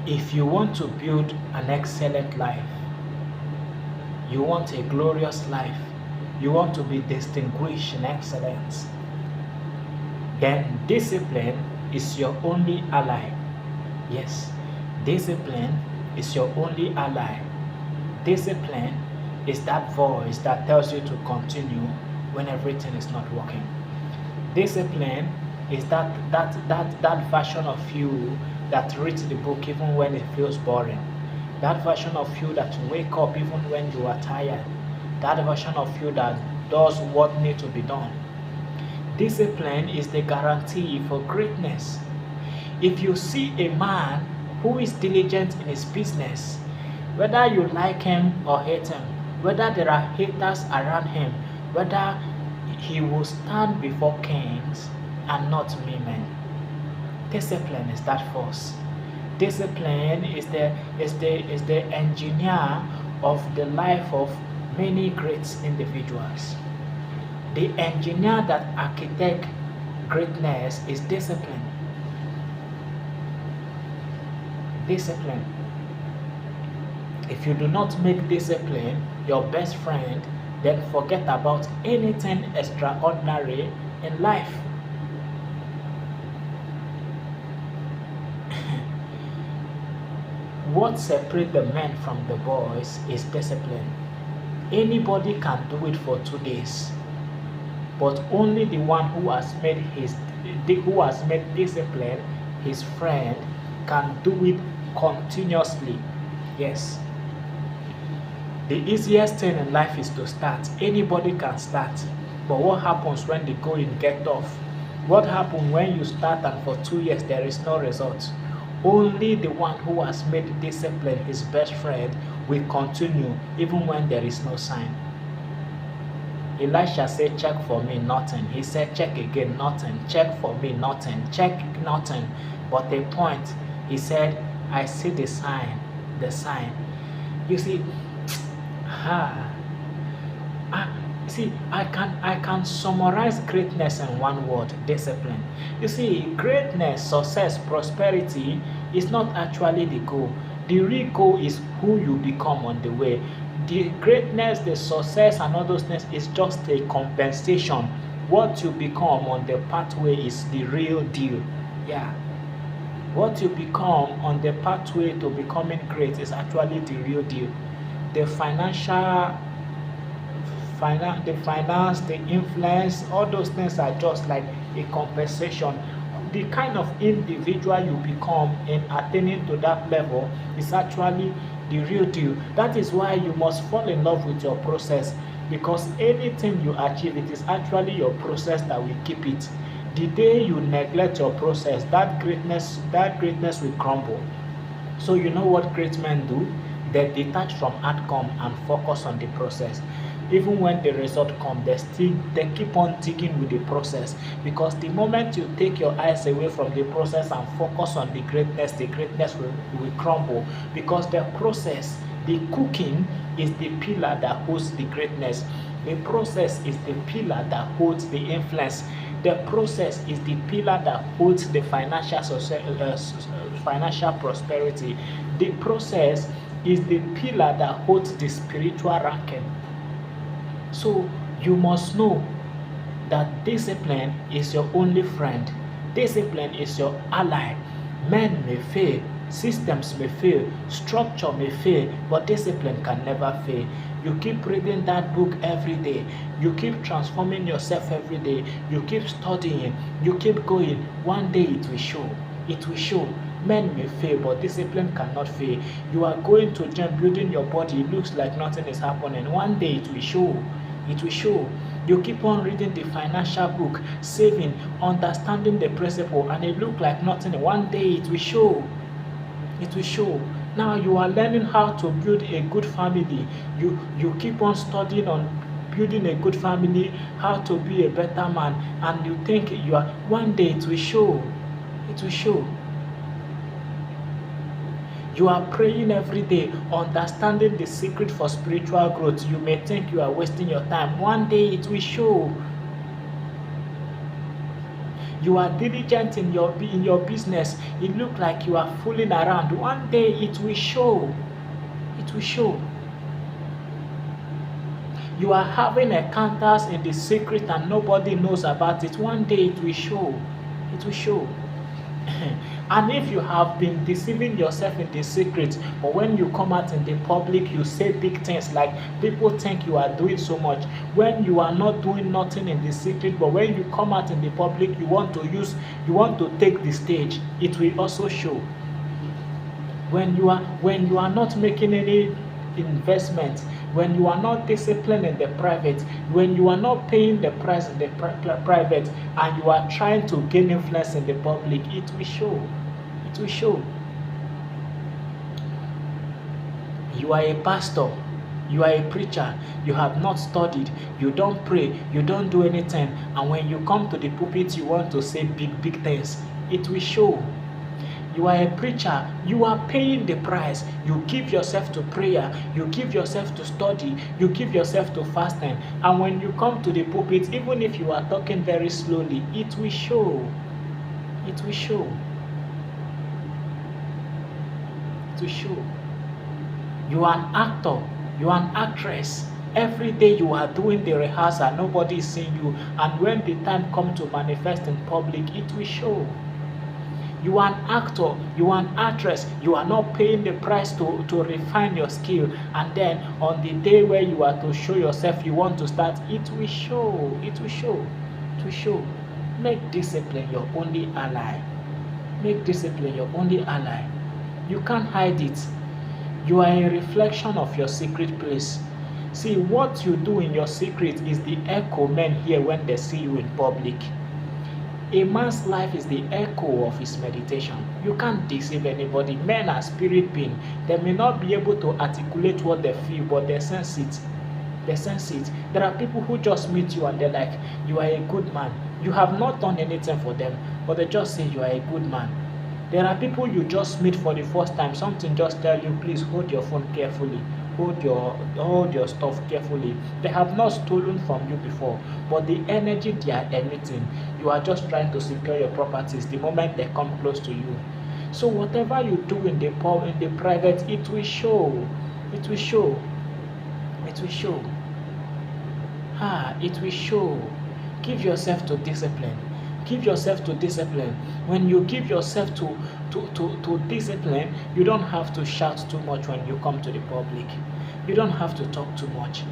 If you want to build an excellent life, you want a glorious life, you want to be distinguished in excellence, then discipline is your only ally. Yes, discipline is your only ally. Discipline is that voice that tells you to continue when everything is not working. Discipline is that version of you that reads the book even when it feels boring. That version of you that wake up even when you are tired. That version of you that does what needs to be done. Discipline is the guarantee for greatness. If you see a man who is diligent in his business, whether you like him or hate him, whether there are haters around him, whether he will stand before kings and not men. Discipline is that force. Discipline is the engineer of the life of many great individuals. The engineer that architect greatness is discipline. Discipline. If you do not make discipline your best friend, then forget about anything extraordinary in life. What separates the men from the boys is discipline. Anybody can do it for 2 days, but only the one who has made discipline his friend can do it continuously. Yes. The easiest thing in life is to start. Anybody can start. But what happens when the going get tough? What happens when you start and for 2 years there is no result? Only the one who has made discipline his best friend will continue even when there is no sign. Elisha said, check for me, nothing. He said, check again, nothing. Check for me, nothing. Check, nothing. But a point, he said, I see the sign, the sign. You see, I can summarize greatness in one word: discipline. You see, greatness, success, prosperity is not actually the goal. The real goal is who you become on the way. The greatness, the success, and all those things is just a compensation. What you become on the pathway is the real deal. Yeah. What you become on the pathway to becoming great is actually the real deal. The the finance, the influence, all those things are just like a compensation. The kind of individual you become in attaining to that level is actually the real deal. That is why you must fall in love with your process, because anything you achieve, it is actually your process that will keep it. The day you neglect your process, that greatness will crumble. So you know what great men do? They detach from outcome and focus on the process. Even when the result comes, they keep on digging with the process, because the moment you take your eyes away from the process and focus on the greatness will crumble, because the process, the cooking, is the pillar that holds the greatness. The process is the pillar that holds the influence. The process is the pillar that holds the financial prosperity. The process is the pillar that holds the spiritual ranking. So you must know that discipline is your only friend. Discipline is your ally. Men may fail, systems may fail, structure may fail, but discipline can never fail. You keep reading that book every day. You keep transforming yourself every day. You keep studying. You keep going. One day it will show. It will show. Men may fail, but discipline cannot fail. You are going to gym, building your body. It looks like nothing is happening. One day it will show. It will show. You keep on reading the financial book, saving, understanding the principle, and it looks like nothing. One day it will show. It will show. Now you are learning how to build a good family. You keep on studying on building a good family, how to be a better man, and you think you are. One day it will show. It will show. You are praying every day, understanding the secret for spiritual growth. You may think you are wasting your time. One day it will show. You are diligent in your business. It look like you are fooling around. One day it will show. It will show. You are having encounters in the secret and nobody knows about it. One day it will show. It will show. And if you have been deceiving yourself in the secret, but when you come out in the public, you say big things like people think you are doing so much. When you are not doing nothing in the secret, but when you come out in the public, you want to take the stage, it will also show. When you are not making any investment, when you are not disciplined in the private, when you are not paying the price in the private, and you are trying to gain influence in the public, it will show. It will show. You are a pastor, you are a preacher, you have not studied, you don't pray, you don't do anything, and when you come to the pulpit, you want to say big things, it will show. You are a preacher, you are paying the price. You give yourself to prayer, you give yourself to study, you give yourself to fasting. And when you come to the pulpit, even if you are talking very slowly, it will show. It will show. It will show. You are an actor, you are an actress. Every day you are doing the rehearsal, nobody is seeing you. And when the time comes to manifest in public, it will show. You are an actor, you are an actress, you are not paying the price to refine your skill, and then on the day where you are to show yourself, you want to start, it will show, it will show, it will show. Make discipline your only ally. Make discipline your only ally. You can't hide it. You are a reflection of your secret place. See, what you do in your secret is the echo men hear when they see you in public. A man's life is the echo of his meditation. You can't deceive anybody. Men are spirit beings. They may not be able to articulate what they feel, but they sense it. They sense it. There are people who just meet you and they're like, you are a good man. You have not done anything for them, but they just say you are a good man. There are people you just meet for the first time. Something just tell you, please hold your phone carefully. Hold your stuff carefully. They have not stolen from you before, but the energy they are emitting, you are just trying to secure your properties the moment they come close to you. So whatever you do in the private, it will show. It will show. It will show. It will show. Give yourself to discipline. Give yourself to discipline. When you give yourself to discipline, you don't have to shout too much when you come to the public. You don't have to talk too much.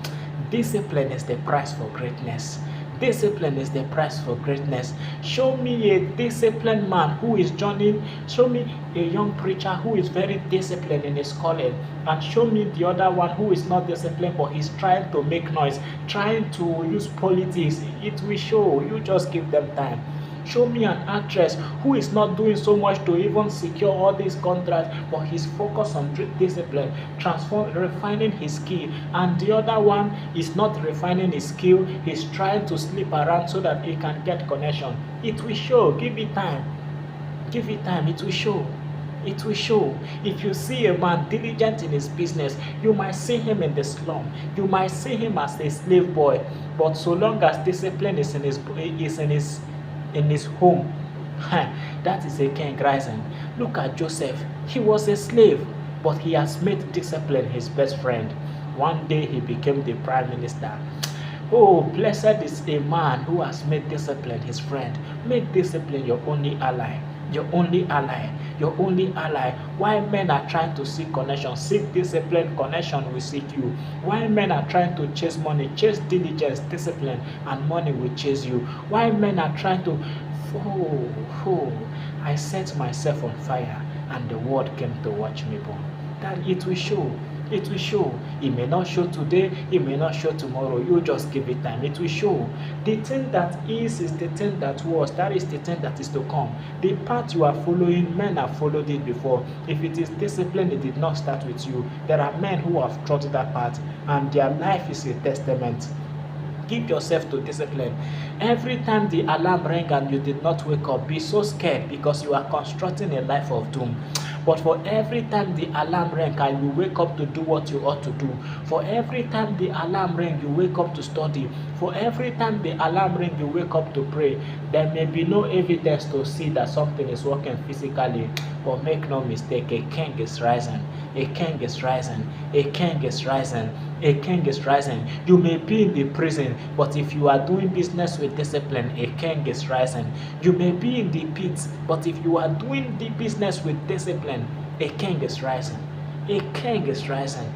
Discipline is the price for greatness. Discipline is the price for greatness. Show me a disciplined man who is joining. Show me a young preacher who is very disciplined in his calling. And show me the other one who is not disciplined, but he's trying to make noise, trying to use politics. It will show. You just give them time. Show me an actress who is not doing so much to even secure all these contracts, but he's focused on discipline, refining his skill. And the other one is not refining his skill, he's trying to sleep around so that he can get connection. It will show. Give it time. Give it time. It will show. It will show. If you see a man diligent in his business, you might see him in the slum. You might see him as a slave boy. But so long as discipline is in his home, that is a king rising. Look at Joseph. He was a slave, but he has made discipline his best friend. One day he became the prime minister. Oh, blessed is a man who has made discipline his friend. Make discipline your only ally. Your only ally. Your only ally. Why men are trying to seek connection, seek discipline, connection will seek you. Why men are trying to chase money, chase diligence, discipline, and money will chase you. Why men are trying to, I set myself on fire and the world came to watch me burn. That it will show. It will show. It may not show today, it may not show tomorrow. You just give it time. It will show. The thing that is the thing that was. That is the thing that is to come. The path you are following, men have followed it before. If it is discipline, it did not start with you. There are men who have trotted that path, and their life is a testament. Give yourself to discipline. Every time the alarm rang and you did not wake up, be so scared because you are constructing a life of doom. But for every time the alarm rang and you wake up to do what you ought to do, for every time the alarm rang you wake up to study, For every time the alarm ring, you wake up to pray, there may be no evidence to see that something is working physically. But make no mistake, a king is rising. A king is rising. A king is rising. A king is rising. You may be in the prison, but if you are doing business with discipline, a king is rising. You may be in the pits, but if you are doing the business with discipline, a king is rising. A king is rising.